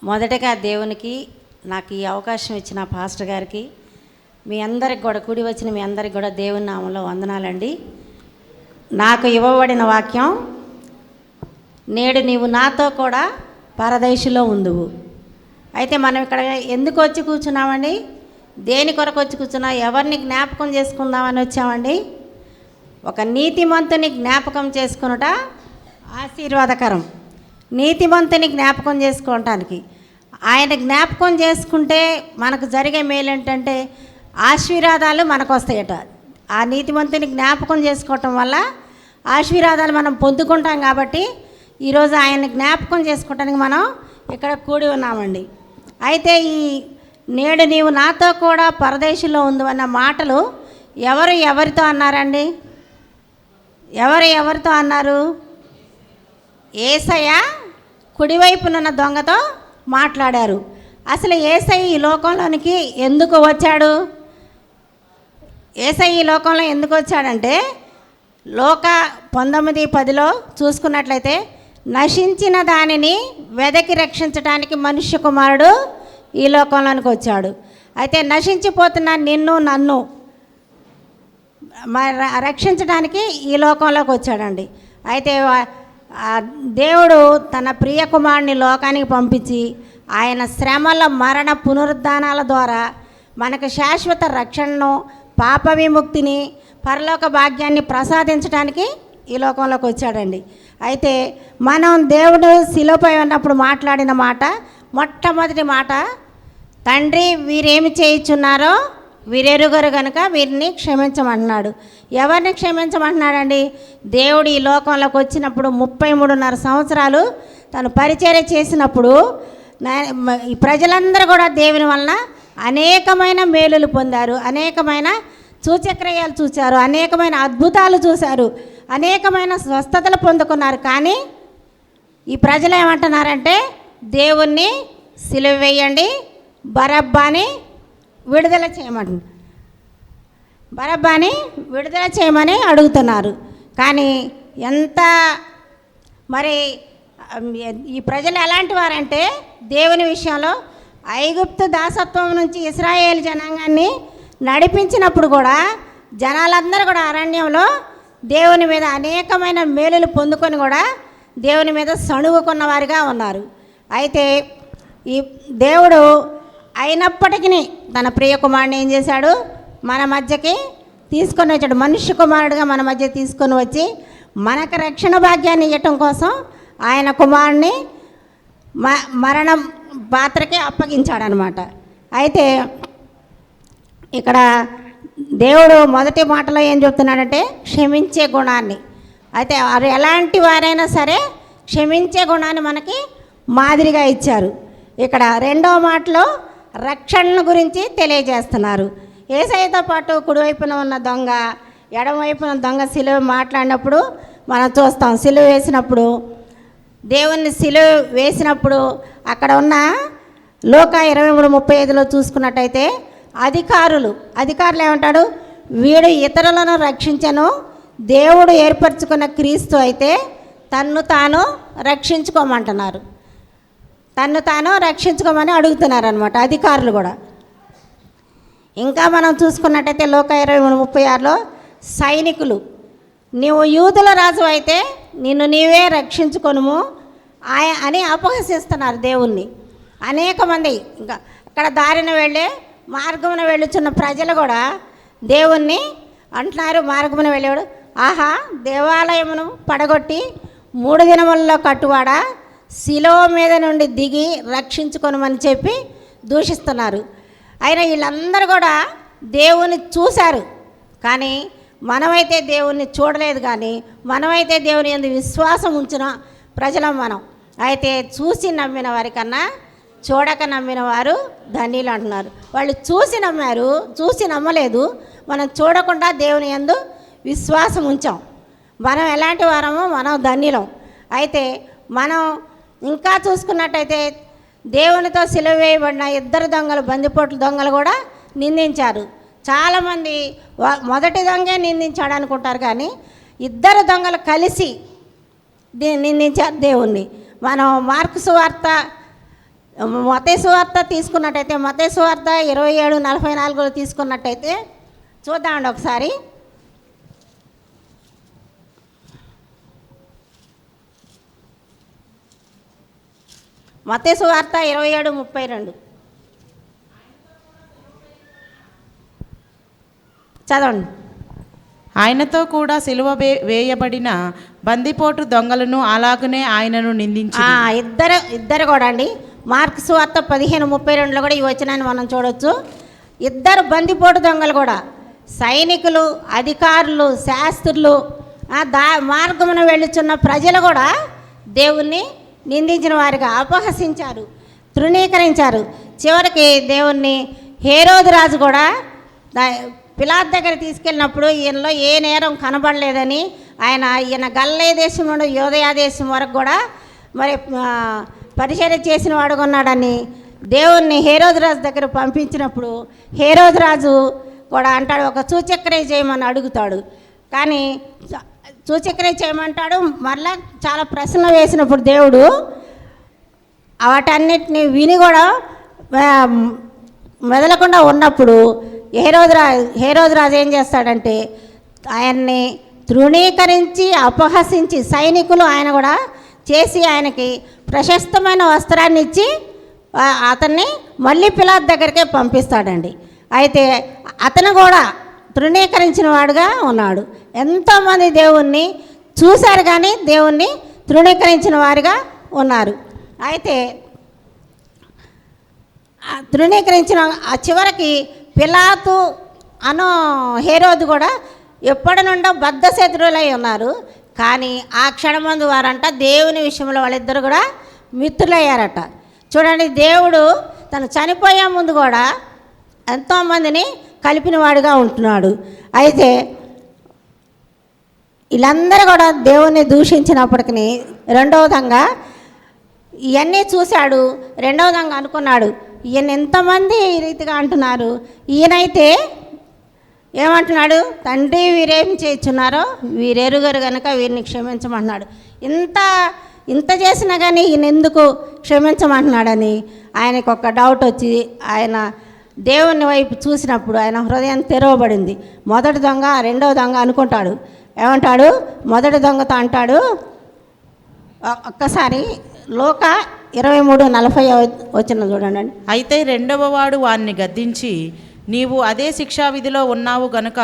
మొదటగా దేవునికి నాకు ఈ అవకాశం ఇచ్చిన పాస్టర్ గారికి మీ అందరికి కూడా కూడి వచ్చిన మీ అందరికి కూడా దేవుని నామంలో వందనాలండి. నాకు ఇవ్వబడిన వాక్యం, నేడు నీవు నాతో కూడా పరదేశులో ఉందువు. అయితే మనం ఇక్కడ ఎందుకు వచ్చి కూర్చున్నామండి? దేని కొరకు వచ్చి కూర్చున్నా? ఎవరిని జ్ఞాపకం చేసుకుందామని వచ్చామండి? ఒక నీతిమంతుని జ్ఞాపకం చేసుకునుట ఆశీర్వాదకరం. నీతిమంతుని జ్ఞాపకం చేసుకోవటానికి, ఆయన జ్ఞాపకం చేసుకుంటే మనకు జరిగే మేలు ఏంటంటే ఆశీర్వాదాలు మనకు వస్తాయట. ఆ నీతిమంతుని జ్ఞాపకం చేసుకోవటం వల్ల ఆశీర్వాదాలు మనం పొందుకుంటాం. కాబట్టి ఈరోజు ఆయన్ని జ్ఞాపకం చేసుకోవటానికి మనం ఇక్కడ కూడి ఉన్నామండి. అయితే ఈ నేడు నీవు నాతో కూడా పరదేశంలో ఉంది అన్న మాటలు ఎవరితో అన్నారండి? ఎవరితో అన్నారు? యేసయ్య కుడివైపునున్న దొంగతో మాట్లాడారు. అసలు యేసయ్య ఈ లోకంలోనికి ఎందుకు వచ్చాడు? యేసయ్య ఈ లోకంలో ఎందుకు వచ్చాడంటే, లోక 19:10 చూసుకున్నట్లయితే, నశించిన దానిని వెదకి రక్షించడానికి మనుష్య కుమారుడు ఈ లోకంలోనికి వచ్చాడు. అయితే నశించిపోతున్న నిన్ను నన్ను రక్షించడానికి ఈ లోకంలోకి వచ్చాడండి. అయితే దేవుడు తన ప్రియ కుమారుని లోకానికి పంపించి ఆయన శ్రమల మరణ పునరుద్ధానాల ద్వారా మనకు శాశ్వత రక్షణను, పాప విముక్తిని, పరలోక భాగ్యాన్ని ప్రసాదించడానికి ఈ లోకంలోకి వచ్చాడండి. అయితే మనం దేవుడు శిలువపై ఉన్నప్పుడు మాట్లాడిన మాట, మొట్టమొదటి మాట, తండ్రి వీరేమి చేయుచున్నారో వీరెరుగరు కనుక వీరిని క్షమించమంటున్నాడు. ఎవరిని క్షమించమంటున్నాడండి? దేవుడు ఈ లోకంలోకి వచ్చినప్పుడు 33.5 సంవత్సరాలు తను పరిచర్య చేసినప్పుడు ఈ ప్రజలందరూ కూడా దేవుని వలన అనేకమైన మేలులు పొందారు, అనేకమైన సూచక్రియలు చూశారు, అనేకమైన అద్భుతాలు చూశారు, అనేకమైన స్వస్థతలు పొందుకున్నారు. కానీ ఈ ప్రజలు ఏమంటున్నారంటే, దేవుణ్ణి సిలువ వేయండి, బరబ్బాని విడుదల చేయమని అడుగుతున్నారు. కానీ ఎంత మరి ఈ ప్రజలు ఎలాంటి వారంటే, దేవుని విషయంలో ఐగుప్తు దాసత్వం నుంచి ఇశ్రాయేలు జనాంగాన్ని నడిపించినప్పుడు కూడా జనాలందరూ కూడా అరణ్యంలో దేవుని మీద అనేకమైన మేలులు పొందుకొని కూడా దేవుని మీద సణుగుకున్న వారిగా ఉన్నారు. అయితే ఈ దేవుడు అయినప్పటికీ తన ప్రియ కుమారుని ఏం చేశాడు? మన మధ్యకి తీసుకొని వచ్చాడు. మనుష్య కుమారుడిగా మన మధ్య తీసుకొని వచ్చి మనకు రక్షణ భాగ్యాన్ని ఇవ్వటం కోసం ఆయన కుమారుని మరణం పాత్రకి అప్పగించాడనమాట. అయితే ఇక్కడ దేవుడు మొదటి మాటలో ఏం చెప్తున్నాడంటే, క్షమించే గుణాన్ని. అయితే వారు ఎలాంటి వారైనా సరే క్షమించే గుణాన్ని మనకి మాదిరిగా ఇచ్చారు. ఇక్కడ రెండవ మాటలో రక్షణ గురించి తెలియజేస్తున్నారు. యేసయ్యతో పాటు కుడివైపున ఉన్న దొంగ, ఎడమవైపున దొంగ సిలువ మాట్లాడినప్పుడు మనం చూస్తాం. సిలువ వేసినప్పుడు, దేవుని సిలువ వేసినప్పుడు అక్కడ ఉన్న లోక 23:35 చూసుకున్నట్టయితే అధికారులు ఏమంటాడు? వీడు ఇతరులను రక్షించను, దేవుడు ఏర్పరచుకున్న క్రీస్తు అయితే తన్ను తాను రక్షించుకోమంటున్నారు. తన్ను తాను రక్షించుకోమని అడుగుతున్నారు అనమాట అధికారులు కూడా. ఇంకా మనం చూసుకున్నట్టయితే లోక 23:36 సైనికులు, నీవు యూదుల రాజు అయితే నిన్ను నీవే రక్షించుకొనుము అని అపహసిస్తున్నారు దేవుణ్ణి. అనేక మంది ఇంకా అక్కడ దారిన వెళ్ళే మార్గమున వెళ్ళుచున్న ప్రజలు కూడా దేవుణ్ణి అంటున్నారు. మార్గమున వెళ్ళేవాడు, ఆహా, దేవాలయమును పడగొట్టి 3 దినములలో కట్టువాడా, శిలువ మీద నుండి దిగి రక్షించుకొనమని చెప్పి దూషిస్తున్నారు. అయినా వీళ్ళందరూ కూడా దేవుని చూశారు, కానీ మనమైతే దేవుణ్ణి చూడలేదు. కానీ మనమైతే దేవుని యందు విశ్వాసం ఉంచిన ప్రజలం మనం. అయితే చూసి నమ్మిన వారికన్నా చూడక నమ్మిన వారు ధన్యులు అంటున్నారు. వాళ్ళు చూసి నమ్మారు, చూసి నమ్మలేదు. మనం చూడకుండా దేవుని యందు విశ్వాసం ఉంచాం. మనం ఎలాంటి వారమో మనం ధన్యులం. అయితే మనం ఇంకా చూసుకున్నట్టయితే దేవునితో సిలువ వేయబడిన 2 దొంగలు, బందిపోట్ల దొంగలు కూడా నిందించారు. చాలామంది మొదటి దొంగే నిందించాడు అనుకుంటారు, కానీ 2 దొంగలు కలిసి నిందించారు దేవుణ్ణి. మనం మార్కు సువార్త మత్తయి సువార్త తీసుకున్నట్టయితే మత్తయి సువార్త 27:44 తీసుకున్నట్టయితే చూద్దామండి ఒకసారి. మత్తయి సువార్త 27:32 చదవండి. ఆయనతో కూడా సిలువ వేయబడిన బందిపోటు దొంగలను అలాగనే ఆయనను నిందించి ఇద్దరు కూడా అండి. మార్కు సువార్త 15:32 కూడా ఈ వచనాన్ని మనం చూడవచ్చు. ఇద్దరు బందిపోటు దొంగలు కూడా సైనికులు, అధికారులు, శాస్త్రులు, మార్గమున వెళ్ళుచున్న ప్రజలు కూడా దేవుణ్ణి నిందించిన వారిగా అపహసించారు, తృణీకరించారు. చివరికి దేవుణ్ణి హేరోదు రాజు కూడా పిలాతు దగ్గర తీసుకెళ్ళినప్పుడు ఈయనలో ఏ నేరం కనబడలేదని ఈయన గలిలయ దేశం నుండి యూదయ దేశం వరకు కూడా మరి పరిచర్య చేసిన వాడుగా ఉన్నాడని దేవుణ్ణి హేరోదు రాజు దగ్గర పంపించినప్పుడు హేరోదు రాజు కూడా అంటాడు, ఒక సూచక్రియ చేయమని అడుగుతాడు. కానీ సూచక్రియ చేయమంటాడు. మరలా చాలా ప్రశ్నలు వేసినప్పుడు దేవుడు వాటన్నిటిని విని కూడా మెదలకుండా ఉన్నప్పుడు హేరోదు రాజు ఏం చేస్తాడంటే ఆయన్ని తృణీకరించి అపహసించి సైనికులు ఆయన కూడా చేసి ఆయనకి ప్రశస్తమైన వస్త్రాన్ని ఇచ్చి అతన్ని మళ్ళీ పిలాతు దగ్గరికే పంపిస్తాడండి. అయితే అతను కూడా తృణీకరించిన వాడుగా ఉన్నాడు. ఎంతోమంది దేవుణ్ణి చూశారు కానీ దేవుణ్ణి తృణీకరించిన వారిగా ఉన్నారు. అయితే తృణీకరించిన చివరికి పిలాతు హేరోదు కూడా ఎప్పటి నుండో బద్ధశత్రువులై ఉన్నారు. కానీ ఆ క్షణమందు వారంట దేవుని విషయంలో వాళ్ళిద్దరు కూడా మిత్రులయ్యారట. చూడండి, దేవుడు తను చనిపోయే ముందు కూడా ఎంతోమందిని కలిపిన వాడుగా ఉంటున్నాడు. అయితే వీళ్ళందరూ కూడా దేవుణ్ణి దూషించినప్పటికీ రెండవ విధంగా ఇవన్నీ చూశాడు. రెండవ విధంగా అనుకున్నాడు, ఈయన ఎంతమంది ఈ రీతిగా అంటున్నారు, ఈయనైతే ఏమంటున్నాడు, తండ్రి వీరేం చేస్తున్నారో వీరెరుగరు కనుక వీరిని క్షమించమంటున్నాడు. ఇంత చేసినా కానీ ఈయన ఎందుకు క్షమించమంటున్నాడని ఆయనకు ఒక డౌట్ వచ్చి ఆయన దేవుని వైపు చూసినప్పుడు ఆయన హృదయం తెరవబడింది. మొదటి దొంగ రెండవ దొంగ అనుకుంటాడు. ఏమంటాడు, మొదటి దొంగతో అంటాడు, ఒక్కసారి లోక 23:40 వచ్చిన చూడండి. అయితే రెండవ వాడు వాణ్ణి గద్దించి, నీవు అదే శిక్షా విధిలో ఉన్నావు గనుక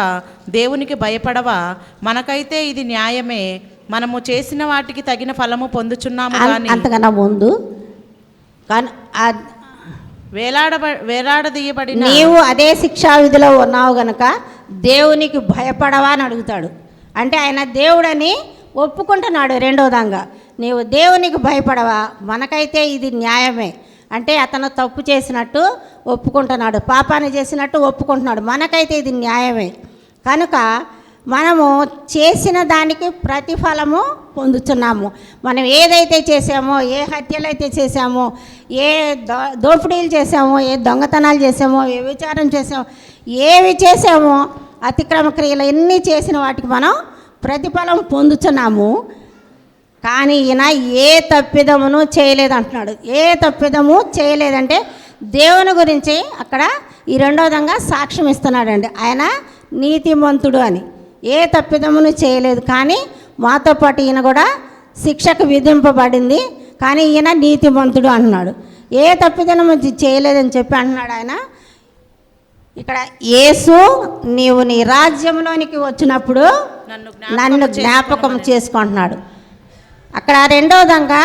దేవునికి భయపడవా? మనకైతే ఇది న్యాయమే, మనము చేసిన వాటికి తగిన ఫలము పొందుచున్నాము. కానీ అంతకన్నా ముందు వేలాడదీయబడిన నీవు అదే శిక్షా విధిలో ఉన్నావు గనుక దేవునికి భయపడవా అని అడుగుతాడు. అంటే ఆయన దేవుడని ఒప్పుకుంటున్నాడు. రెండోదంగా నీవు దేవునికి భయపడవా, మనకైతే ఇది న్యాయమే. అంటే అతను తప్పు చేసినట్టు ఒప్పుకుంటున్నాడు, పాపాన్ని చేసినట్టు ఒప్పుకుంటున్నాడు. మనకైతే ఇది న్యాయమే కనుక మనము చేసిన దానికి ప్రతిఫలము పొందుతున్నాము. మనం ఏదైతే చేసామో, ఏ హత్యలైతే చేసామో, ఏ దోపిడీలు చేసామో, ఏ దొంగతనాలు చేసామో, ఏ విచారం చేసామో, ఏవి చేసామో, అతిక్రమ క్రియలు ఎన్ని చేసిన వాటికి మనం ప్రతిఫలం పొందుతున్నాము. కానీ ఈయన ఏ తప్పిదమును చేయలేదు అంటున్నాడు. ఏ తప్పిదము చేయలేదంటే దేవుని గురించి అక్కడ ఈ రెండో విధంగా సాక్ష్యం ఇస్తున్నాడండి. ఆయన నీతిమంతుడు అని, ఏ తప్పిదమును చేయలేదు. కానీ మాతో పాటు ఈయన కూడా శిక్షకు విధింపబడింది, కానీ ఈయన నీతిమంతుడు అంటున్నాడు. ఏ తప్పిదము చేయలేదని చెప్పి అంటున్నాడు ఆయన. ఇక్కడ యేసు నీవు నీ రాజ్యంలోనికి వచ్చినప్పుడు నన్ను జ్ఞాపకం చేసుకుంటున్నాడు. అక్కడ రెండో విధంగా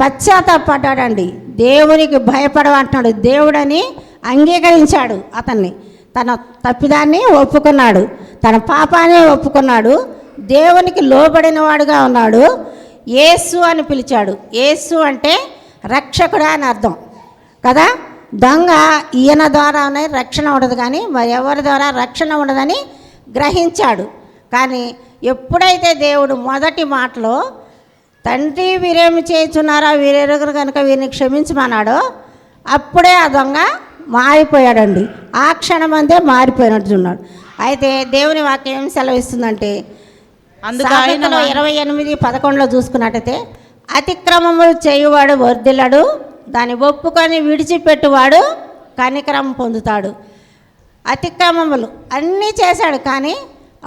పశ్చాత్తాపడ్డాడండి. దేవునికి భయపడమంటున్నాడు. దేవుడని అంగీకరించాడు. అతన్ని తన తప్పిదాన్ని ఒప్పుకున్నాడు, తన పాపాన్ని ఒప్పుకున్నాడు, దేవునికి లోబడిన వాడుగా ఉన్నాడు. యేసు అని పిలిచాడు. యేసు అంటే రక్షకుడా అని అర్థం కదా. దొంగ ఈయన ద్వారానే రక్షణ ఉండదు, కానీ మరి ఎవరి ద్వారా రక్షణ ఉండదని గ్రహించాడు. కానీ ఎప్పుడైతే దేవుడు మొదటి మాటలో తండ్రి వీరేమి చేయుచున్నారో వీరెరుగురు కనుక వీరిని క్షమించమన్నాడో అప్పుడే ఆ దొంగ మారిపోయాడండి. ఆ క్షణమందే మారిపోయినట్టున్నాడు. అయితే దేవుని వాక్యం ఏం సెలవిస్తుందంటే సామెతలు 28:11 చూసుకున్నట్టయితే అతిక్రమములు చేయువాడు వర్ధిల్లడు, దాన్ని ఒప్పుకొని విడిచిపెట్టువాడు కనికరం పొందుతాడు. అతిక్రమములు అన్నీ చేశాడు, కానీ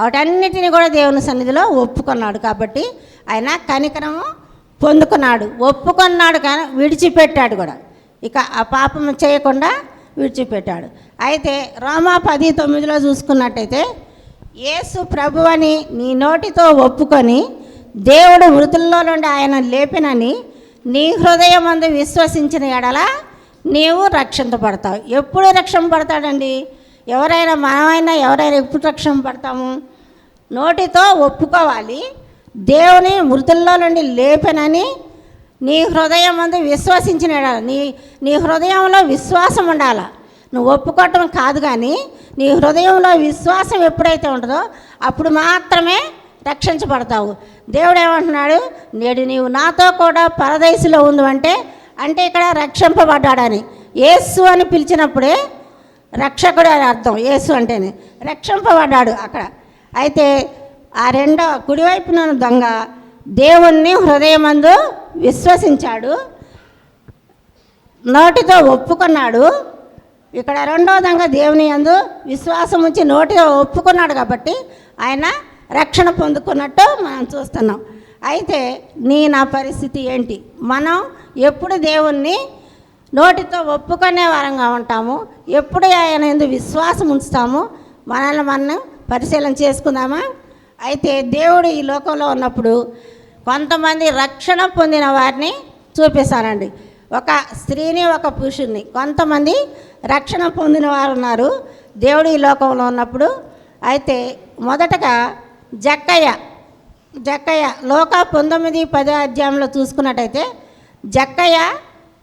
వాటన్నిటిని కూడా దేవుని సన్నిధిలో ఒప్పుకున్నాడు. కాబట్టి ఆయన కనికరము పొందుకున్నాడు, ఒప్పుకున్నాడు, కానీ విడిచిపెట్టాడు కూడా. ఇక ఆ పాపం చేయకుండా విడిచిపెట్టాడు. అయితే రోమా 10:9 చూసుకున్నట్టయితే, యేసు ప్రభువని నీ నోటితో ఒప్పుకొని దేవుడు మృతుల్లో నుండి ఆయన లేపినని నీ హృదయమందు విశ్వసించిన ఎడల నీవు రక్షింపబడతావు. ఎప్పుడు రక్షింపబడతాడండి? ఎవరైనా మనమైనా ఎవరైనా ఎప్పుడు రక్షింపబడతాము? నోటితో ఒప్పుకోవాలి, దేవుని మృతుల్లో నుండి లేపనని నీ హృదయమందు విశ్వసించిన ఎడల. నీ హృదయంలో విశ్వాసం ఉండాలి. నువ్వు ఒప్పుకోవటం కాదు, కానీ నీ హృదయంలో విశ్వాసం ఎప్పుడైతే ఉంటుందో అప్పుడు మాత్రమే రక్షించబడతావు. దేవుడు ఏమంటున్నాడు? నేడు నీవు నాతో కూడా పరదేశంలో ఉంది అంటే ఇక్కడ రక్షింపబడ్డాడని. యేసు అని పిలిచినప్పుడే రక్షకుడు అని అర్థం. యేసు అంటేనే రక్షింపబడ్డాడు అక్కడ. అయితే ఆ రెండో కుడివైపున దొంగ దేవుణ్ణి హృదయమందు విశ్వసించాడు, నోటితో ఒప్పుకున్నాడు. ఇక్కడ రెండో దొంగ దేవుని యందు విశ్వాసం ఉంచి నోటితో ఒప్పుకున్నాడు, కాబట్టి ఆయన రక్షణ పొందుకున్నట్టు మనం చూస్తున్నాం. అయితే నా పరిస్థితి ఏంటి? మనం ఎప్పుడు దేవుణ్ణి నోటితో ఒప్పుకునే వారంగా ఉంటాము, ఎప్పుడు ఆయన యందు విశ్వాసం ఉంచుతాము? మనల్ని మనం పరిశీలన చేసుకుందామా? అయితే దేవుడు ఈ లోకంలో ఉన్నప్పుడు కొంతమంది రక్షణ పొందిన వారిని చూపిస్తానండి. ఒక స్త్రీని, ఒక పురుషుని, కొంతమంది రక్షణ పొందిన వారు ఉన్నారు దేవుడు ఈ లోకంలో ఉన్నప్పుడు. అయితే మొదటగా జక్కయ్య లోక 19:10 అధ్యాయంలో చూసుకున్నట్టయితే, జక్కయ్య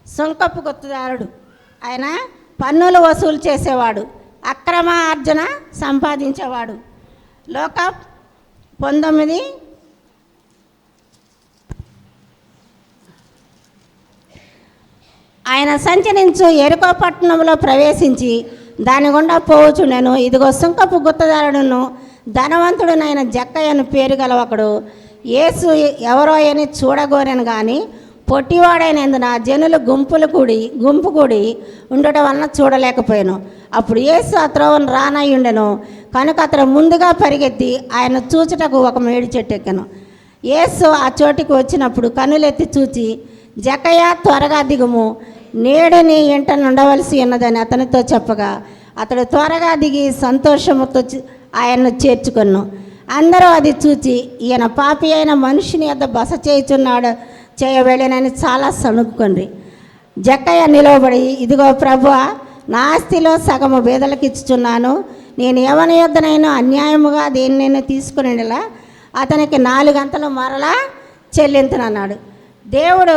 సుంకపు గుత్తదారుడు. ఆయన పన్నులు వసూలు చేసేవాడు, అక్రమ ఆర్జన సంపాదించేవాడు. లోక 19 ఆయన సంచరించు యెరికో పట్టణంలో ప్రవేశించి దాని గుండా పోవచుండెను. ఇదిగో సుంకపు గుత్తదారుడును ధనవంతుడునైన జక్కయ్యను పేరు గల ఒకడు యేసు ఎవరో అని చూడగోరను, కానీ పొట్టివాడైనందున జనులు గుంపు కూడి ఉండటం వలన చూడలేకపోయాను. అప్పుడు యేసు ఆ త్రోవను రానయ్యుండెను కనుక అతడు ముందుగా పరిగెత్తి ఆయన చూచుటకు ఒక మేడి చెట్టు ఎక్కెను. యేసు ఆ చోటికి వచ్చినప్పుడు కన్నులెత్తి చూచి, జక్కయ్య త్వరగా దిగుము, నేడు నీ ఇంట ఉండవలసి ఉన్నదని అతనితో చెప్పగా అతడు త్వరగా దిగి సంతోషముతో ఆయన్ను చేర్చుకొను. అందరూ అది చూచి, ఈయన పాపి అయిన మనుషుని యొద్ద బస చేయవెళ్ళనని చాలా సణుక్కొండ్రి. జక్కయ్య నిలవబడి, ఇదిగో ప్రభువా, నా ఆస్తిలో సగము బీదలకు ఇచ్చుచున్నాను. నేను ఎవరి యొద్దనైనా అన్యాయముగా దేన్నైనా తీసుకునేలా అతనికి 4 గంటలు మరలా చెల్లింతునన్నాడు. దేవుడు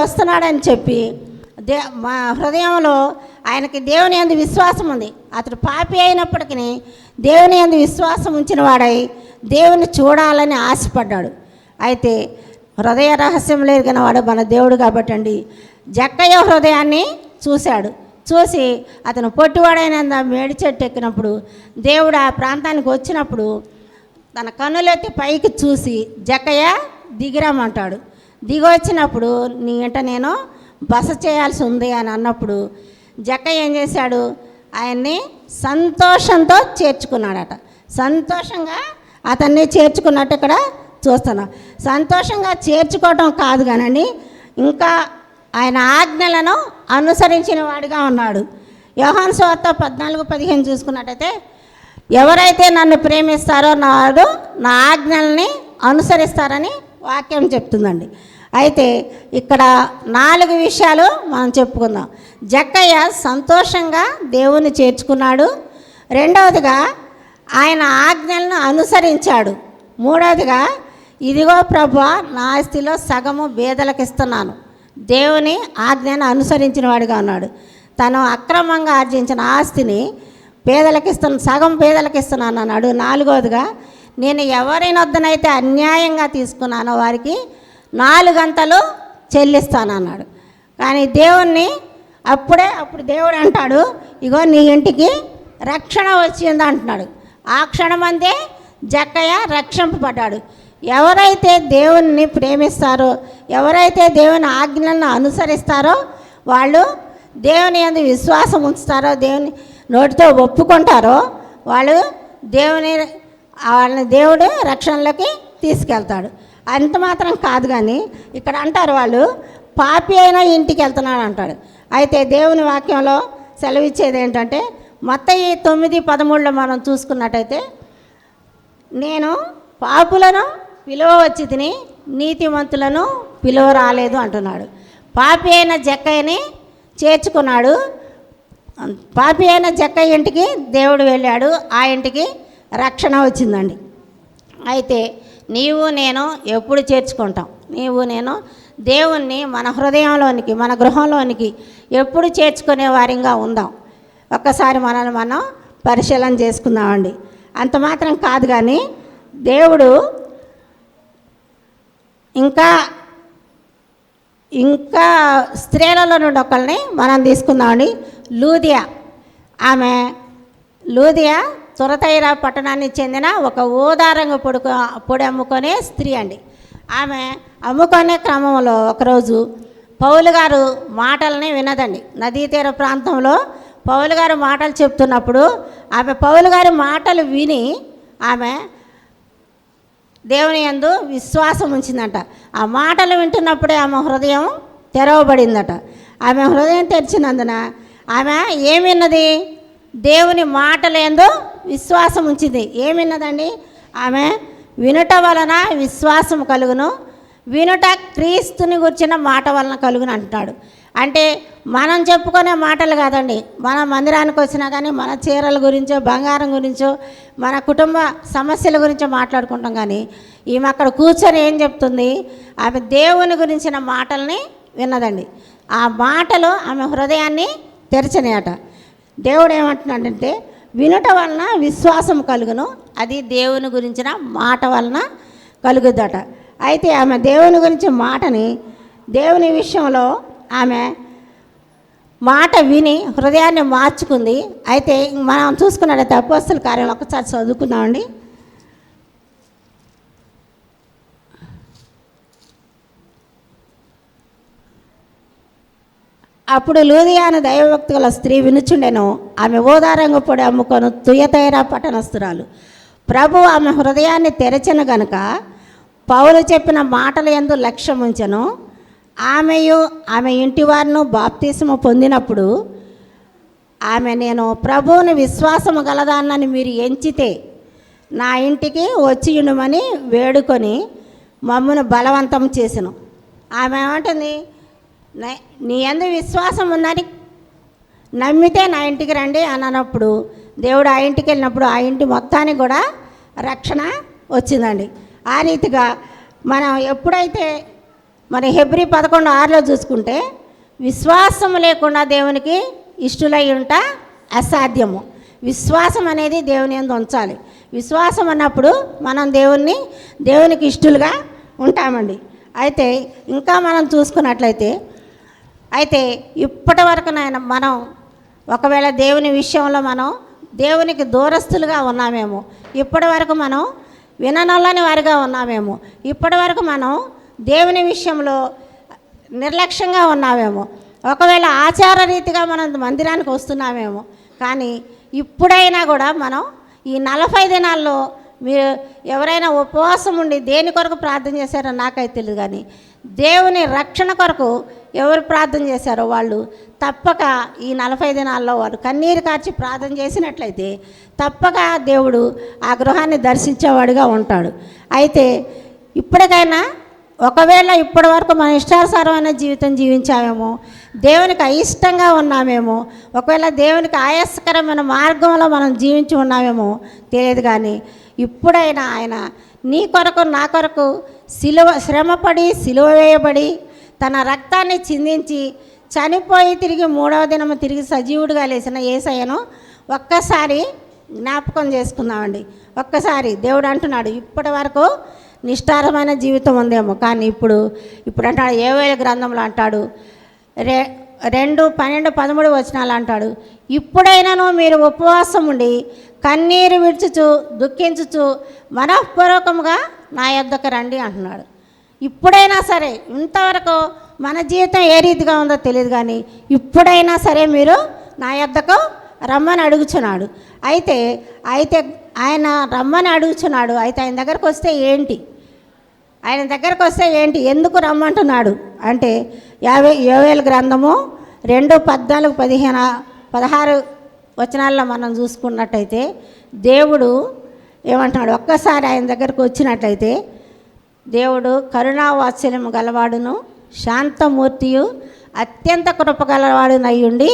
వస్తున్నాడని చెప్పి మా హృదయంలో ఆయనకి దేవుని యందు విశ్వాసం ఉంది. అతడు పాపి అయినప్పటికీ దేవుని యందు విశ్వాసం ఉంచిన వాడై దేవుని చూడాలని ఆశపడ్డాడు. అయితే హృదయ రహస్యం లేని వాడు మన దేవుడు కాబట్టి అండి, జక్కయ్య హృదయాన్ని చూసి అతను పొట్టివాడైన మేడి చెట్టు ఎక్కినప్పుడు దేవుడు ఆ ప్రాంతానికి వచ్చినప్పుడు తన కన్నులెత్తి పైకి చూసి, జక్కయ్య దిగిరమ్మంటాడు. దిగి వచ్చినప్పుడు నీ ఇంట నేను బస చేయాల్సి ఉంది అని అన్నప్పుడు జక్కయ్య ఏం చేశాడు? ఆయన్ని సంతోషంతో చేర్చుకున్నాడట. సంతోషంగా అతన్ని చేర్చుకున్నట్టు ఇక్కడ చూస్తున్నాం. సంతోషంగా చేర్చుకోవటం కాదు కానండి, ఇంకా ఆయన ఆజ్ఞలను అనుసరించిన వాడిగా ఉన్నాడు. యోహాను సువార్త 14:15 చూసుకున్నట్టయితే, ఎవరైతే నన్ను ప్రేమిస్తారో వారు నా ఆజ్ఞల్ని అనుసరిస్తారని వాక్యం చెప్తుందండి. అయితే ఇక్కడ 4 విషయాలు మనం చెప్పుకుందాం. జక్కయ్య సంతోషంగా దేవుని చేర్చుకున్నాడు, రెండవదిగా ఆయన ఆజ్ఞలను అనుసరించాడు, మూడవదిగా ఇదిగో ప్రభువా, నా ఆస్తిలో సగము బీదలకు ఇస్తున్నాను, దేవుని ఆజ్ఞను అనుసరించిన వాడిగా ఉన్నాడు. తను అక్రమంగా ఆర్జించిన ఆస్తిని సగం పేదలకు ఇస్తున్నాను అన్నాడు. నాలుగవదిగా, నేను ఎవరినొద్దనైతే అన్యాయంగా తీసుకున్నానో వారికి 4 గంటలు చెల్లిస్తానన్నాడు. కానీ దేవుణ్ణి అప్పుడు దేవుడు అంటాడు, ఇగో నీ ఇంటికి రక్షణ వచ్చింది అంటున్నాడు. ఆ క్షణమందే జక్కయ్య రక్షింపబడ్డాడు. ఎవరైతే దేవుణ్ణి ప్రేమిస్తారో, ఎవరైతే దేవుని ఆజ్ఞలను అనుసరిస్తారో, వాళ్ళు దేవుని యందు విశ్వాసం ఉంచుతారో, దేవుని నోటితో ఒప్పుకుంటారో, వాళ్ళు వాళ్ళని దేవుడు రక్షణలోకి తీసుకెళ్తాడు. అంత మాత్రం కాదు, కానీ ఇక్కడ అంటారు వాళ్ళు పాపి అయినా ఇంటికి వెళ్తున్నాడు అంటాడు. అయితే దేవుని వాక్యంలో సెలవిచ్చేది ఏంటంటే మత్తయి 9:13 మనం చూసుకున్నట్టయితే, నేను పాపులను పిలువవచ్చి తిని నీతిమంతులను పిలువ రాలేదు అంటున్నాడు. పాపి అయిన జక్కయ్యని చేర్చుకున్నాడు. పాపి అయిన జక్కయ్య ఇంటికి దేవుడు వెళ్ళాడు, ఆ ఇంటికి రక్షణ వచ్చిందండి. అయితే నీవు నేను ఎప్పుడు చేర్చుకుంటాం? నీవు నేను దేవుణ్ణి మన హృదయంలోనికి, మన గృహంలోనికి ఎప్పుడు చేర్చుకునే వారిగా ఉందాం. ఒక్కసారి మనల్ని మనం పరిశీలన చేసుకుందామండి. అంత మాత్రం కాదు, కానీ దేవుడు ఇంకా స్త్రీలలో నుండి ఒకరిని మనం తీసుకుందామండి. లూదియా తురతైరా పట్టణానికి చెందిన ఒక ఊదారంగు పొడి అమ్ముకునే స్త్రీ అండి. ఆమె అమ్ముకునే క్రమంలో ఒకరోజు పౌలు గారు మాటలని వినదండి. నదీ తీర ప్రాంతంలో పౌలు గారు మాటలు చెప్తున్నప్పుడు ఆమె పౌలు గారి మాటలు విని ఆమె దేవుని యందు విశ్వాసం ఉంచిందట. ఆ మాటలు వింటున్నప్పుడే ఆమె హృదయం తెరవబడిందట. ఆమె హృదయం తెరిచినందున ఆమె ఏమిన్నది? దేవుని మాటలు యందు విశ్వాసం ఉంచింది. ఏమిన్నదండి? ఆమె వినుట వలన విశ్వాసం కలుగును, వినుట క్రీస్తుని గురించిన మాట వలన కలుగును అంటున్నాడు. అంటే మనం చెప్పుకునే మాటలు కాదండి. మన మందిరానికి వచ్చినా కానీ మన చీరల గురించో, బంగారం గురించో, మన కుటుంబ సమస్యల గురించో మాట్లాడుకుంటాం. కానీ ఈమె అక్కడ కూర్చొని ఏం చెప్తుంది? ఆమె దేవుని గురించిన మాటల్ని విన్నదండి. ఆ మాటలు ఆమె హృదయాన్ని తెరచనియట. దేవుడు ఏమంటున్నాడంటే వినుట వలన విశ్వాసం కలుగును, అది దేవుని గురించిన మాట వలన కలుగుద్దట. అయితే ఆమె దేవుని గురించి మాటని, దేవుని విషయంలో ఆమె మాట విని హృదయాన్ని మార్చుకుంది. అయితే మనం చూసుకున్నట్లయితే అపోస్తల కార్యాలు ఒకసారి చదువుకున్నామండి. అప్పుడు లూదియాను దైవభక్తి గల స్త్రీ వినుచుండెను. ఆమె ఓదారంగు పొడి అమ్ముకొని తుయతైరా పట్టణస్తురాలు. ప్రభు ఆమె హృదయాన్ని తెరచెను గనుక పౌలు చెప్పిన మాటల యందు లక్ష్యం ఉంచెను. ఆమెయు ఆమె ఇంటి వారిను బాప్తిస్మము పొందినప్పుడు ఆమె, నేను ప్రభువుని విశ్వాసము గలదాన్నని మీరు ఎంచితే నా ఇంటికి వచ్చి ఉండుమని వేడుకొని మమ్మను బలవంతం చేసెను. ఆమె ఏమంటుంది? నీ యందు విశ్వాసం ఉన్నది నమ్మితే నా ఇంటికి రండి అని అన్నప్పుడు దేవుడు ఆ ఇంటికి వెళ్ళినప్పుడు ఆ ఇంటి మొత్తానికి కూడా రక్షణ వచ్చిందండి. ఆ రీతిగా మనం ఎప్పుడైతే మరి హెబ్రీ 11:6 చూసుకుంటే విశ్వాసం లేకుండా దేవునికి ఇష్టలై ఉంట అసాధ్యము. విశ్వాసం అనేది దేవుని యందు ఉంచాలి. విశ్వాసం అన్నప్పుడు మనం దేవునికి ఇష్టలుగా ఉంటామండి. ఇంకా మనం చూసుకున్నట్లయితే ఇప్పటి వరకు మనం ఒకవేళ దేవుని విషయంలో మనం దేవునికి దూరస్తులుగా ఉన్నామేమో, ఇప్పటి వరకు మనం విననొల్లని వారిగా ఉన్నామేమో, ఇప్పటి వరకు మనం దేవుని విషయంలో నిర్లక్ష్యంగా ఉన్నామేమో, ఒకవేళ ఆచార రీతిగా మనం మందిరానికి వస్తున్నామేమో. కానీ ఇప్పుడైనా కూడా మనం ఈ 40 దినాల్లో మీరు ఎవరైనా ఉపవాసం ఉండి దేని కొరకు ప్రార్థన చేశారో నాకైతే తెలియదు, కానీ దేవుని రక్షణ కొరకు ఎవరు ప్రార్థన చేశారో వాళ్ళు తప్పక ఈ 40 దినాల్లో వారు కన్నీరు కార్చి ప్రార్థన చేసినట్లయితే తప్పక దేవుడు ఆ గృహాన్ని దర్శించేవాడిగా ఉంటాడు. అయితే ఇప్పటికైనా ఒకవేళ ఇప్పటి వరకు మన ఇష్టానుసారమైన జీవితం జీవించామేమో, దేవునికి అయిష్టంగా ఉన్నామేమో, ఒకవేళ దేవునికి ఆయాసకరమైన మార్గంలో మనం జీవించి ఉన్నామేమో తెలియదు, కానీ ఇప్పుడైనా ఆయన నీ కొరకు నా కొరకు శ్రమపడి సిలువ వేయబడి తన రక్తాన్ని చిందించి చనిపోయి తిరిగి 3వ దినము తిరిగి సజీవుడిగా లేచిన యేసయ్యను ఒక్కసారి జ్ఞాపకం చేసుకుందామండి. ఒక్కసారి దేవుడు అంటున్నాడు, ఇప్పటి వరకు నిష్ఠారమైన జీవితం ఉందేమో, కానీ ఇప్పుడు అంటాడు, యోవేలు గ్రంథంలో అంటాడు 2:12-13 అంటాడు, ఇప్పుడైనాను మీరు ఉపవాసం ఉండి కన్నీరు విడుచుచు దుఃఖించుచు మనఃపూర్వకముగా నా యొద్దకు రండి అంటున్నాడు. ఇప్పుడైనా సరే, ఇంతవరకు మన జీవితం ఏ రీతిగా ఉందో తెలియదు, కానీ ఇప్పుడైనా సరే మీరు నా యొద్దకు రమ్మని అడుగుచున్నాడు. అయితే ఆయన రమ్మని అడుగుచున్నాడు. అయితే ఆయన దగ్గరకు వస్తే ఏంటి, ఆయన దగ్గరకు వస్తే ఏంటి, ఎందుకు రమ్మంటున్నాడు అంటే యోవేలు గ్రంథము 2:14-16 వచనాల్లో మనం చూసుకున్నట్టయితే దేవుడు ఏమంటున్నాడు, ఒక్కసారి ఆయన దగ్గరకు వచ్చినట్లయితే దేవుడు కరుణావాత్సల్యము గలవాడును శాంతమూర్తియు అత్యంత కృపగలవాడునయ్యుండి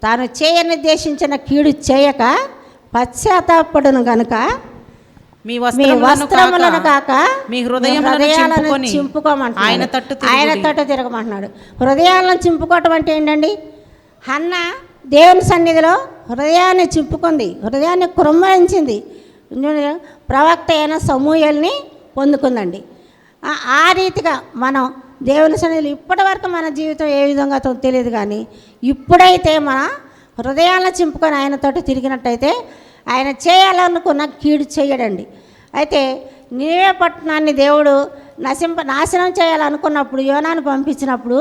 తాను చేయనిర్దేశించిన కీడు చేయక పశ్చాత్తాపడును గనుక మీ వస్త్రములను కాక మీ హృదయాలను చింపుకోమంటున్నాడు. ఆయన తట్టు తిరగమంటున్నాడు. హృదయాలను చింపుకోవటం అంటే ఏంటండి? హన్న దేవుని సన్నిధిలో హృదయాన్ని చింపుకుంది, హృదయాన్ని కుమ్మరించింది, ప్రవక్త అయిన సమూయేలుని పొందుకుందండి. ఆ రీతిగా మనం దేవుని సన్నిధిలో ఇప్పటి వరకు మన జీవితం ఏ విధంగా తెలియదు, కానీ ఇప్పుడైతే మన హృదయాలను చింపుకొని ఆయనతోటి తిరిగినట్టయితే ఆయన చేయాలనుకున్న కీడు చేయడండి. అయితే నినివే పట్టణాన్ని దేవుడు నాశనం చేయాలనుకున్నప్పుడు యోనాను పంపించినప్పుడు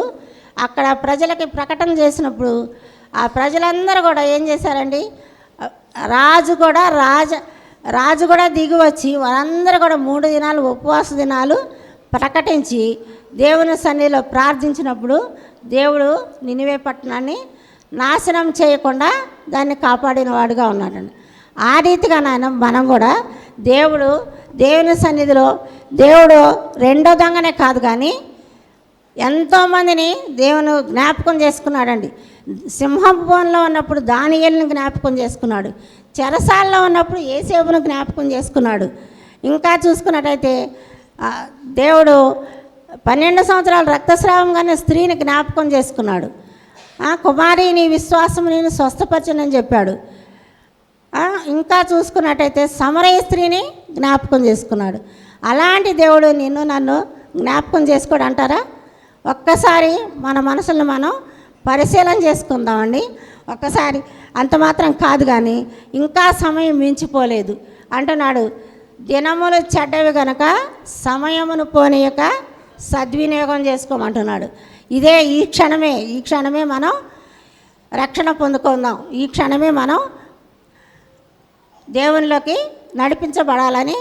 అక్కడ ప్రజలకి ప్రకటన చేసినప్పుడు ఆ ప్రజలందరూ కూడా ఏం చేశారండి, రాజు కూడా దిగి వచ్చి వారందరూ కూడా 3 దినాలు ఉపవాస దినాలు ప్రకటించి దేవుని సన్నిధిలో ప్రార్థించినప్పుడు దేవుడు నినివే పట్టణాన్ని నాశనం చేయకుండా దాన్ని కాపాడిన వాడుగా ఉన్నాడండి. ఆ రీతిగా మనం కూడా దేవుని సన్నిధిలో దేవుడు రెండో దొంగనే కాదు, కానీ ఎంతోమందిని దేవుని జ్ఞాపకం చేసుకున్నాడండి. సింహభవనంలో ఉన్నప్పుడు దానియేలుని జ్ఞాపకం చేసుకున్నాడు, చెరసాలలో ఉన్నప్పుడు యేసేపును జ్ఞాపకం చేసుకున్నాడు. ఇంకా చూసుకున్నట్టయితే దేవుడు 12 సంవత్సరాలు రక్తస్రావంగానే స్త్రీని జ్ఞాపకం చేసుకున్నాడు. కుమారి నీ విశ్వాసం నేను స్వస్థపరచనని చెప్పాడు. ఇంకా చూసుకున్నట్టయితే సమరయ స్త్రీని జ్ఞాపకం చేసుకున్నాడు. అలాంటి దేవుడు నిన్ను నన్ను జ్ఞాపకం చేసుకోడు అంటారా? ఒక్కసారి మన మనసులను మనం పరిశీలన చేసుకుందామండి. ఒక్కసారి అంత మాత్రం కాదు, కానీ ఇంకా సమయం మించిపోలేదు అంటున్నాడు. దినములు చెడ్డవి గనక సమయమును పోనీయక సద్వినియోగం చేసుకోమంటున్నాడు. ఈ క్షణమే మనం రక్షణ పొందుకుందాం. ఈ క్షణమే మనం దేవునిలోకి నడిపించబడాలని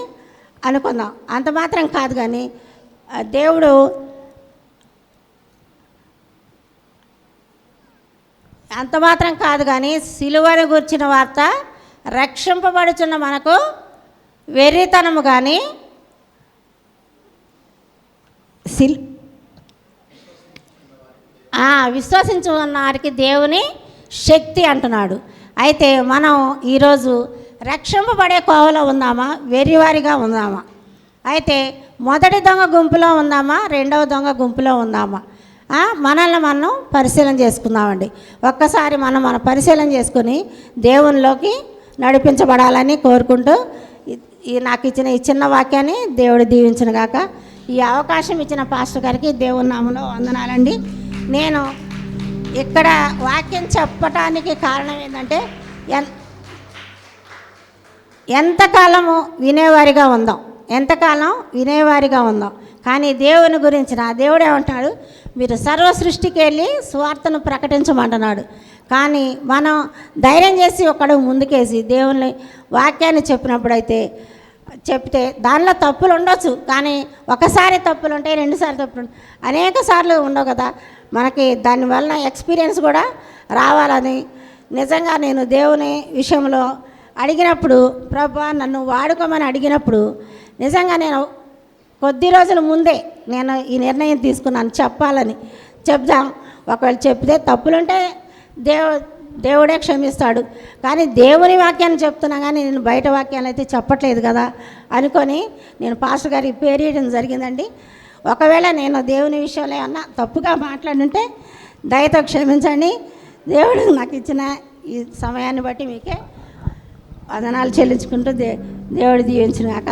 అనుకుందాం. అంత మాత్రం కాదు, కానీ దేవుడు సిలువను గూర్చిన వార్త రక్షింపబడుచున్న మనకు వెర్రితనము, కానీ విశ్వసించున్న వారికి దేవుని శక్తి అంటున్నాడు. అయితే మనం ఈరోజు రక్షింపబడే కోవలో ఉందామా, వెర్రివారిగా ఉందామా? అయితే మొదటి దొంగ గుంపులో ఉందామా, రెండవ దొంగ గుంపులో ఉందామా? మనల్ని మనం పరిశీలన చేసుకుందామండి. ఒక్కసారి మనం పరిశీలన చేసుకుని దేవునిలోకి నడిపించబడాలని కోరుకుంటూ నాకు ఇచ్చిన ఈ చిన్న వాక్యాన్ని దేవుడు దీవించును గాక. ఈ అవకాశం ఇచ్చిన పాస్టర్ గారికి దేవుని నామములో వందనాలండి. నేను ఇక్కడ వాక్యం చెప్పటానికి కారణం ఏంటంటే ఎంతకాలం వినేవారిగా ఉందాం, కానీ దేవుని గురించి నా దేవుడు ఏమంటున్నాడు, మీరు సర్వ సృష్టికి వెళ్ళి సువార్తను ప్రకటించమంటున్నాడు. కానీ మనం ధైర్యం చేసి ఒకడు ముందుకేసి దేవుని వాక్యాన్ని చెప్తే దానిలో తప్పులు ఉండొచ్చు, కానీ ఒకసారి తప్పులు ఉంటాయి, 2 సార్లు తప్పులు ఉంటాయి, అనేక సార్లు ఉండవు కదా. మనకి దానివల్ల ఎక్స్పీరియన్స్ కూడా రావాలని నిజంగా నేను దేవుని విషయంలో అడిగినప్పుడు, ప్రభువా నన్ను వాడుకోమని అడిగినప్పుడు నిజంగా నేను కొద్ది రోజుల ముందే నేను ఈ నిర్ణయం తీసుకున్నాను, చెప్దాం. ఒకవేళ చెప్తే తప్పులుంటే దేవుడే క్షమిస్తాడు, కానీ దేవుని వాక్యాన్ని చెప్తున్నా, కానీ నేను బయట వాక్యాన్ని అయితే చెప్పట్లేదు కదా అనుకొని నేను పాస్టర్ గారి పేరు ఇవ్వడం జరిగిందండి. ఒకవేళ నేను దేవుని విషయంలో ఏమన్నా తప్పుగా మాట్లాడుంటే దయతో క్షమించండి. దేవుడు నాకు ఇచ్చిన ఈ సమయాన్ని బట్టి మీకే వందనాలు చెల్లించుకుంటూ దేవుడు దీవించును గాక.